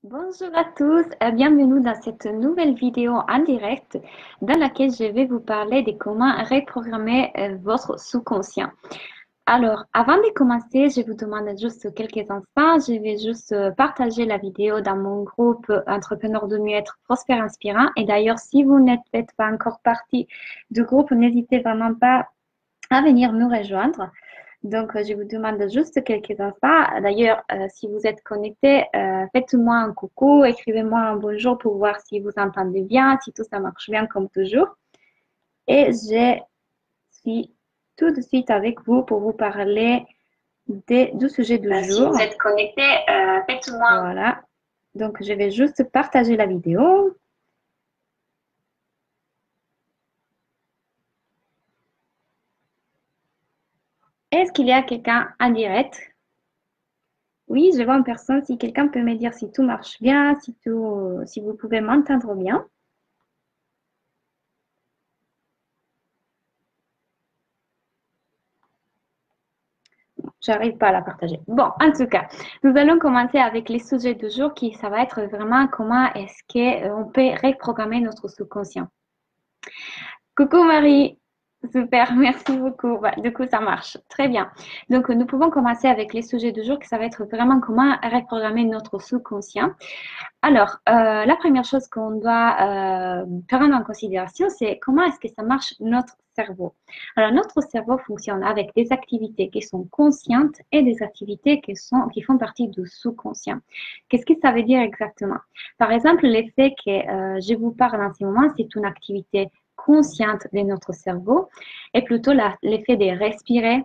Bonjour à tous et bienvenue dans cette nouvelle vidéo en direct dans laquelle je vais vous parler de comment reprogrammer votre sous-conscient. Alors, avant de commencer, je vous demande juste quelques instants. Je vais juste partager la vidéo dans mon groupe Entrepreneurs de mieux-être Prospère Inspirant. Et d'ailleurs, si vous n'êtes pas encore partie du groupe, n'hésitez vraiment pas à venir nous rejoindre. Donc, je vous demande juste quelques instants. D'ailleurs, si vous êtes connecté, faites-moi un coucou, écrivez-moi un bonjour pour voir si vous entendez bien, si tout ça marche bien comme toujours. Et je suis tout de suite avec vous pour vous parler du sujet du Si jour. vous êtes connecté, faites-moi. Voilà. Donc, je vais juste partager la vidéo. Est-ce qu'il y a quelqu'un en direct? Oui, je vois en personne. Si quelqu'un peut me dire si tout marche bien, si vous pouvez m'entendre bien. J'arrive pas à la partager. Bon, en tout cas, nous allons commencer avec les sujets du jour ça va être vraiment comment est-ce qu'on peut reprogrammer notre subconscient. Coucou Marie, super, merci beaucoup. Du coup, ça marche. Très bien. Donc, nous pouvons commencer avec les sujets du jour, ça va être vraiment comment reprogrammer notre subconscient. Alors, la première chose qu'on doit prendre en considération, c'est comment est-ce que ça marche notre cerveau. Alors, notre cerveau fonctionne avec des activités qui sont conscientes et des activités qui font partie du sous-conscient. Qu'est-ce que ça veut dire exactement? Par exemple, l'effet que je vous parle en ce moment, c'est une activité consciente de notre cerveau et plutôt l'effet de respirer,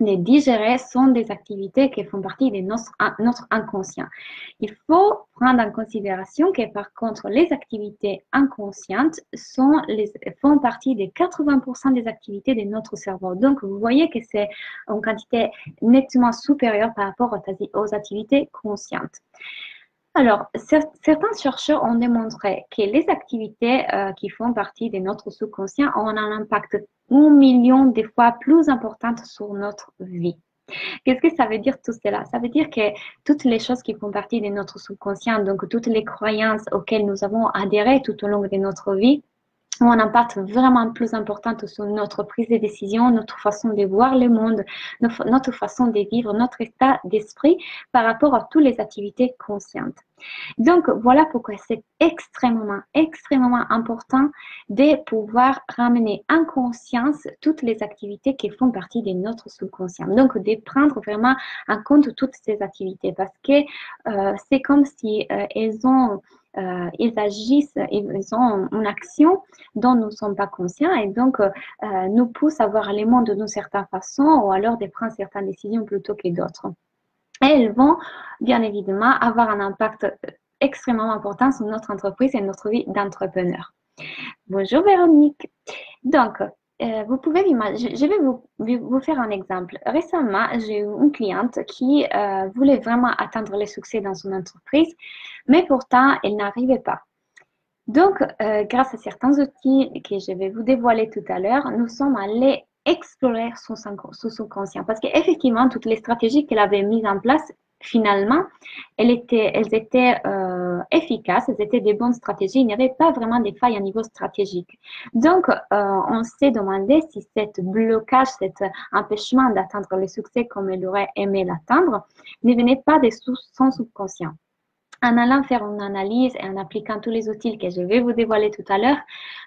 de digérer sont des activités qui font partie de notre inconscient. Il faut prendre en considération que par contre, les activités inconscientes font partie de 80% des activités de notre cerveau. Donc, vous voyez que c'est en quantité nettement supérieure par rapport aux activités conscientes. Alors, certains chercheurs ont démontré que les activités qui font partie de notre subconscient ont un impact 1 million de fois plus important sur notre vie. Qu'est-ce que ça veut dire tout cela? Ça veut dire que toutes les choses qui font partie de notre subconscient, donc toutes les croyances auxquelles nous avons adhéré tout au long de notre vie, ont un impact vraiment plus important sur notre prise de décision, notre façon de voir le monde, notre façon de vivre, notre état d'esprit par rapport à toutes les activités conscientes. Donc, voilà pourquoi c'est extrêmement important de pouvoir ramener en conscience toutes les activités qui font partie de notre subconscient. Donc, de prendre vraiment en compte toutes ces activités parce que c'est comme si ils agissent, ils ont une action dont nous ne sommes pas conscients et donc nous poussent à voir les mondes d'une certaine façon ou alors de prendre certaines décisions plutôt que d'autres. Et elles vont bien évidemment avoir un impact extrêmement important sur notre entreprise et notre vie d'entrepreneur. Bonjour Véronique. Donc, vous pouvez m'imaginer, je vais vous faire un exemple. Récemment, j'ai eu une cliente qui voulait vraiment atteindre le succès dans son entreprise, mais pourtant, elle n'arrivait pas. Donc, grâce à certains outils que je vais vous dévoiler tout à l'heure, nous sommes allés explorer son subconscient parce qu'effectivement, toutes les stratégies qu'elle avait mises en place, finalement, elles étaient efficaces, elles étaient des bonnes stratégies, il n'y avait pas vraiment de failles à niveau stratégique. Donc, on s'est demandé si cet blocage, cet empêchement d'atteindre le succès comme elle aurait aimé l'atteindre, ne venait pas de son subconscient. En allant faire une analyse et en appliquant tous les outils que je vais vous dévoiler tout à l'heure,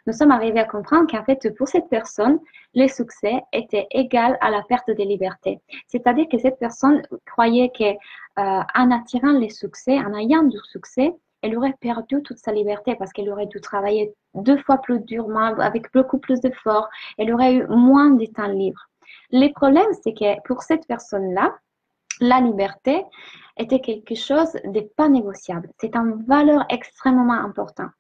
nous sommes arrivés à comprendre qu'en fait, pour cette personne, le succès était égal à la perte de liberté. C'est-à-dire que cette personne croyait qu'en attirant les succès, en ayant du succès, elle aurait perdu toute sa liberté parce qu'elle aurait dû travailler 2 fois plus durement, avec beaucoup plus d'efforts, elle aurait eu moins de temps libre. Le problème, c'est que pour cette personne-là, la liberté était quelque chose de pas négociable. C'est une valeur extrêmement importante.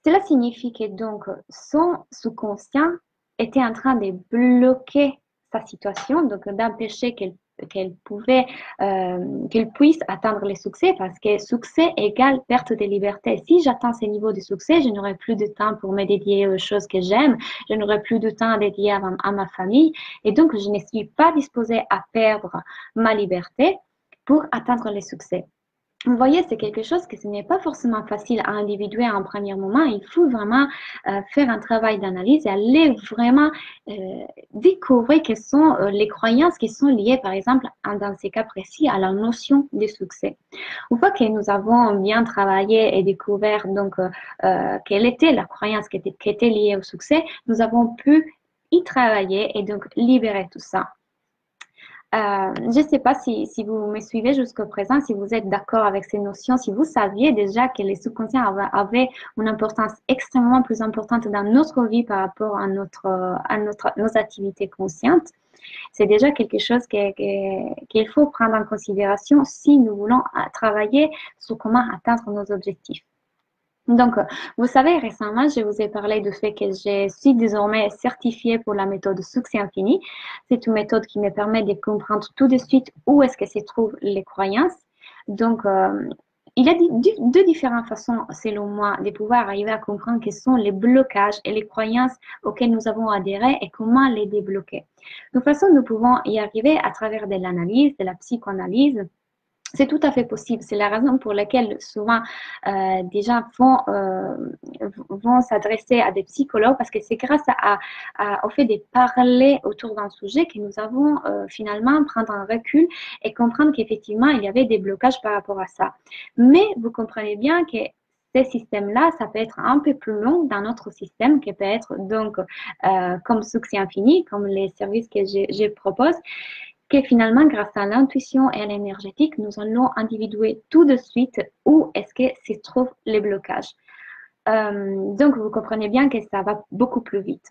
Cela signifie que donc son sous-conscient était en train de bloquer sa situation, donc d'empêcher qu'elle puisse atteindre le succès parce que succès égale perte de liberté. Si j'atteins ce niveau de succès, je n'aurai plus de temps pour me dédier aux choses que j'aime, je n'aurai plus de temps à dédier à ma famille et donc je ne suis pas disposée à perdre ma liberté pour atteindre le succès. Vous voyez, c'est quelque chose que ce n'est pas forcément facile à individuer en premier moment. Il faut vraiment faire un travail d'analyse et aller vraiment euh, découvrir quelles sont les croyances qui sont liées, par exemple, dans ces cas précis, à la notion de succès. Une fois que nous avons bien travaillé et découvert donc quelle était la croyance qui était liée au succès, nous avons pu y travailler et donc libérer tout ça. Je ne sais pas si vous me suivez jusqu'au présent, si vous êtes d'accord avec ces notions, si vous saviez déjà que les subconscients avaient une importance extrêmement plus importante dans notre vie par rapport nos activités conscientes. C'est déjà quelque chose qu'il faut prendre en considération si nous voulons travailler sur comment atteindre nos objectifs. Donc, vous savez, récemment, je vous ai parlé du fait que je suis désormais certifiée pour la méthode Succès Infini. C'est une méthode qui me permet de comprendre tout de suite où est-ce que se trouvent les croyances. Donc, il y a deux différentes façons, selon moi, de pouvoir arriver à comprendre quels sont les blocages et les croyances auxquelles nous avons adhéré et comment les débloquer. De toute façon, nous pouvons y arriver à travers de l'analyse, de la psychanalyse. C'est tout à fait possible. C'est la raison pour laquelle souvent des gens vont s'adresser à des psychologues parce que c'est grâce au fait de parler autour d'un sujet que nous avons finalement prendre un recul et comprendre qu'effectivement, il y avait des blocages par rapport à ça. Mais vous comprenez bien que ces systèmes-là, ça peut être un peu plus long dans notre système, qui peut être donc comme Succès Infini, comme les services que je propose que finalement, grâce à l'intuition et à l'énergétique, nous allons individuer tout de suite où est-ce que se trouvent les blocages. Donc, vous comprenez bien que ça va beaucoup plus vite.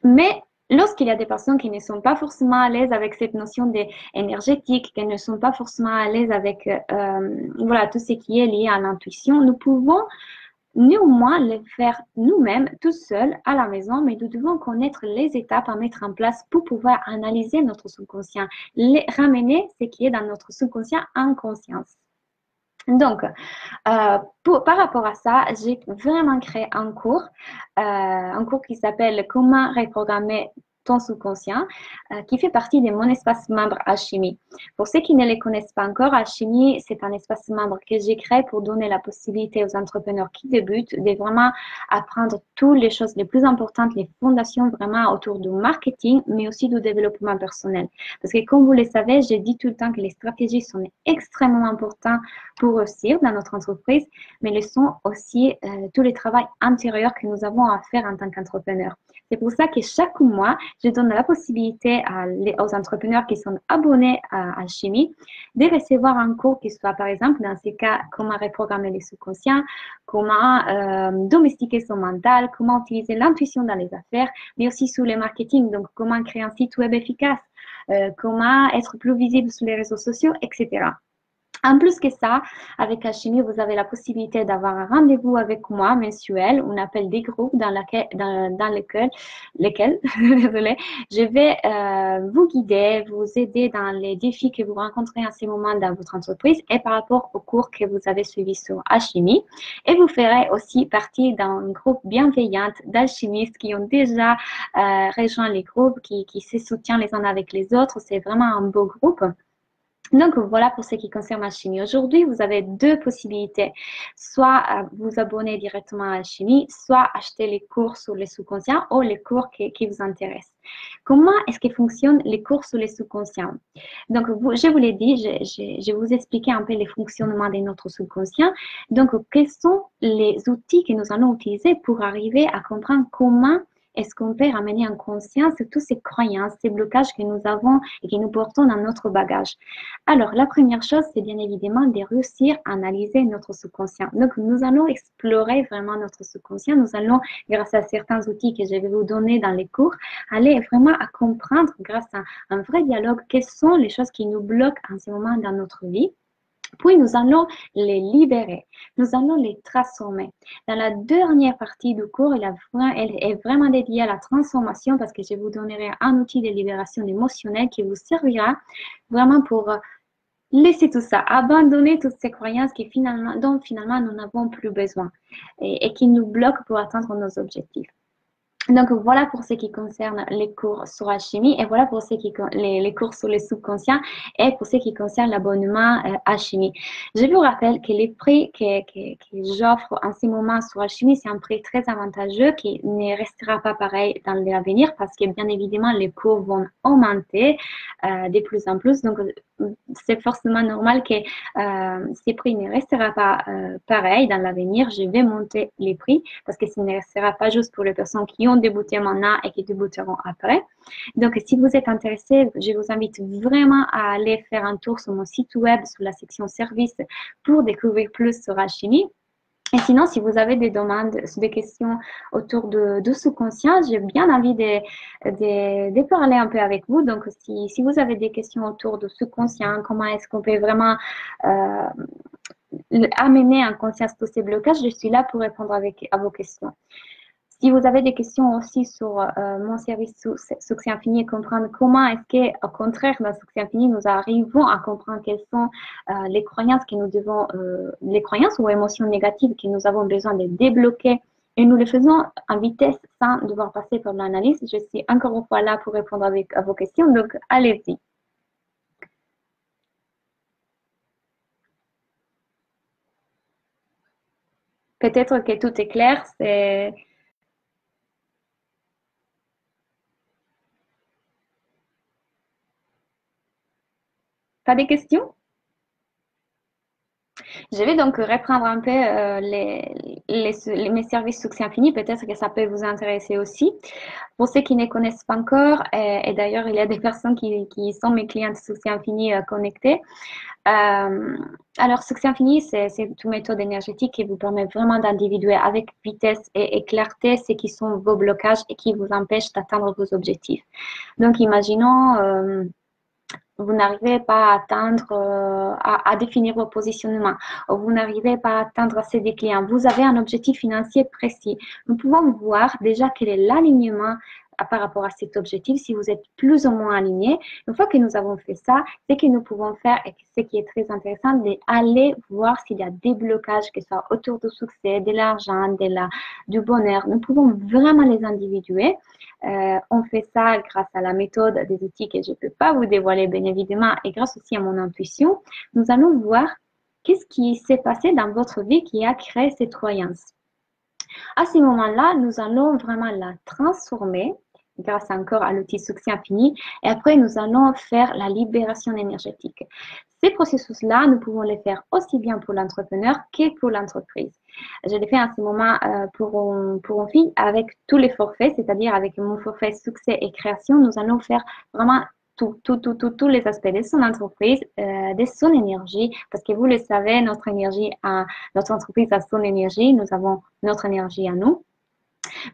Mais lorsqu'il y a des personnes qui ne sont pas forcément à l'aise avec cette notion d'énergétique, qui ne sont pas forcément à l'aise avec voilà, tout ce qui est lié à l'intuition, nous pouvons néanmoins le faire nous-mêmes, tout seuls, à la maison, mais nous devons connaître les étapes à mettre en place pour pouvoir analyser notre subconscient, ramener ce qui est dans notre subconscient en conscience. Donc, par rapport à ça, j'ai vraiment créé un cours qui s'appelle Comment reprogrammer ton subconscient, qui fait partie de mon espace membre Alchimie. Pour ceux qui ne les connaissent pas encore, Alchimie, c'est un espace membre que j'ai créé pour donner la possibilité aux entrepreneurs qui débutent de vraiment apprendre toutes les choses les plus importantes, les fondations vraiment autour du marketing, mais aussi du développement personnel. Parce que comme vous le savez, j'ai dit tout le temps que les stratégies sont extrêmement importantes pour réussir dans notre entreprise, mais le sont aussi tout le travail intérieur que nous avons à faire en tant qu'entrepreneur. C'est pour ça que chaque mois, je donne la possibilité aux entrepreneurs qui sont abonnés à Alchimie de recevoir un cours qui soit, par exemple, dans ces cas, comment reprogrammer les subconscients, comment domestiquer son mental, comment utiliser l'intuition dans les affaires, mais aussi sur le marketing, donc comment créer un site web efficace, comment être plus visible sur les réseaux sociaux, etc. En plus que ça, avec Alchimie, vous avez la possibilité d'avoir un rendez-vous avec moi mensuel. On appelle des groupes dans lesquels désolé, je vais vous guider, vous aider dans les défis que vous rencontrez en ce moment dans votre entreprise et par rapport aux cours que vous avez suivis sur Alchimie. Et vous ferez aussi partie d'un groupe bienveillant d'alchimistes qui ont déjà rejoint les groupes, qui se soutiennent les uns avec les autres. C'est vraiment un beau groupe. Donc voilà pour ce qui concerne Alchimie. Aujourd'hui, vous avez deux possibilités. Soit vous abonner directement à Alchimie, soit acheter les cours sur les sous-conscients ou les cours qui vous intéressent. Comment est-ce que fonctionnent les cours sur les sous-conscients? Donc, je vous l'ai dit, je vais vous expliquer un peu les fonctionnements de notre subconscient. Donc, quels sont les outils que nous allons utiliser pour arriver à comprendre comment est-ce qu'on peut ramener en conscience toutes ces croyances, ces blocages que nous avons et que nous portons dans notre bagage? Alors, la première chose, c'est bien évidemment de réussir à analyser notre subconscient. Donc, nous allons explorer vraiment notre subconscient. Nous allons, grâce à certains outils que je vais vous donner dans les cours, aller vraiment à comprendre, grâce à un vrai dialogue, quelles sont les choses qui nous bloquent en ce moment dans notre vie. Puis nous allons les libérer, nous allons les transformer. Dans la dernière partie du cours, elle est vraiment dédiée à la transformation parce que je vous donnerai un outil de libération émotionnelle qui vous servira vraiment pour laisser tout ça, abandonner toutes ces croyances dont finalement nous n'avons plus besoin et qui nous bloquent pour atteindre nos objectifs. Donc, voilà pour ce qui concerne les cours sur la chimie et voilà pour ce qui les cours sur le subconscient et pour ce qui concerne l'abonnement à chimie. Je vous rappelle que les prix que j'offre en ce moment sur la chimie, c'est un prix très avantageux qui ne restera pas pareil dans l'avenir parce que bien évidemment, les cours vont augmenter de plus en plus. Donc, c'est forcément normal que ces prix ne restera pas pareil dans l'avenir. Je vais monter les prix parce que ce ne restera pas juste pour les personnes qui ont débuté maintenant et qui débuteront après. Donc, si vous êtes intéressé, je vous invite vraiment à aller faire un tour sur mon site web, sur la section services pour découvrir plus sur la chimie. Et sinon, si vous avez des demandes, des questions autour de sous-conscient, j'ai bien envie de parler un peu avec vous. Donc, si vous avez des questions autour de sous-conscient, comment est-ce qu'on peut vraiment amener en conscience tous ces blocages, je suis là pour répondre à vos questions. Si vous avez des questions aussi sur mon service Succès Infini et comprendre comment est-ce qu'au contraire, dans Succès Infini, nous arrivons à comprendre quelles sont les croyances que nous devons, les croyances ou émotions négatives que nous avons besoin de débloquer et nous le faisons en vitesse sans devoir passer par l'analyse. Je suis encore une fois là pour répondre à vos questions, donc allez-y. Peut-être que tout est clair, c'est... Pas de questions? Je vais donc reprendre un peu mes services Succès Infini. Peut-être que ça peut vous intéresser aussi. Pour ceux qui ne connaissent pas encore, et d'ailleurs, il y a des personnes qui sont mes clientes Succès Infini connectées. Alors, Succès Infini, c'est une méthode énergétique qui vous permet vraiment d'individuer avec vitesse et clarté ce qui sont vos blocages et qui vous empêchent d'atteindre vos objectifs. Donc, imaginons vous n'arrivez pas à atteindre, à définir vos positionnements, vous n'arrivez pas à atteindre assez des clients, vous avez un objectif financier précis. Nous pouvons voir déjà quel est l'alignement par rapport à cet objectif, si vous êtes plus ou moins aligné. Une fois que nous avons fait ça, ce que nous pouvons faire, et ce qui est très intéressant, c'est d'aller voir s'il y a des blocages, que ce soit autour du succès, de l'argent, du bonheur. Nous pouvons vraiment les individuer. On fait ça grâce à la méthode des outils que je ne peux pas vous dévoiler, bien évidemment, et grâce aussi à mon intuition. Nous allons voir qu'est-ce qui s'est passé dans votre vie qui a créé cette croyance. À ce moment-là, nous allons vraiment la transformer grâce encore à l'outil Succès Infini. Et après, nous allons faire la libération énergétique. Ces processus-là, nous pouvons les faire aussi bien pour l'entrepreneur que pour l'entreprise. Je l'ai fait en ce moment pour une fille avec tous les forfaits, c'est-à-dire avec mon forfait Succès et Création, nous allons faire vraiment tous les aspects de son entreprise, de son énergie, parce que vous le savez, notre entreprise a son énergie, nous avons notre énergie à nous.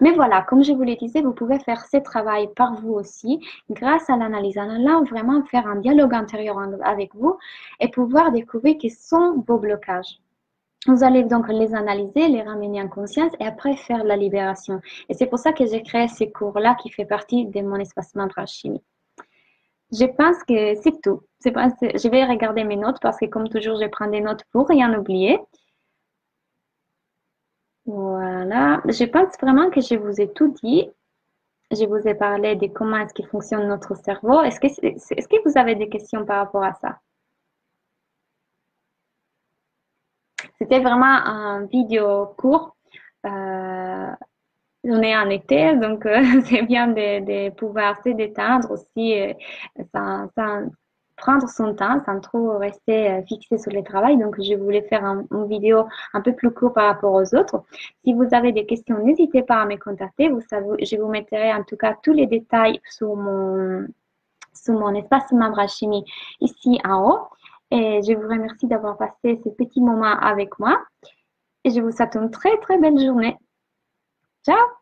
Mais voilà, comme je vous le disais, vous pouvez faire ce travail par vous aussi, grâce à l'analyse. En allant vraiment faire un dialogue intérieur avec vous et pouvoir découvrir quels sont vos blocages. Vous allez donc les analyser, les ramener en conscience et après faire la libération. Et c'est pour ça que j'ai créé ces cours-là qui fait partie de mon espace mantra chimie. Je pense que c'est tout. Je vais regarder mes notes parce que comme toujours, je prends des notes pour rien oublier. Voilà. Je pense vraiment que je vous ai tout dit. Je vous ai parlé de comment est-ce qu'il fonctionne notre cerveau. Est-ce que vous avez des questions par rapport à ça? C'était vraiment un vidéo court. On est en été, donc c'est bien de pouvoir se détendre aussi, sans prendre son temps, sans trop rester fixé sur le travail. Donc, je voulais faire une vidéo un peu plus courte par rapport aux autres. Si vous avez des questions, n'hésitez pas à me contacter. Vous savez, je vous mettrai en tout cas tous les détails sur mon espace membre chimie ici en haut. Et je vous remercie d'avoir passé ce petit moment avec moi. Et je vous souhaite une très, très belle journée. Ciao!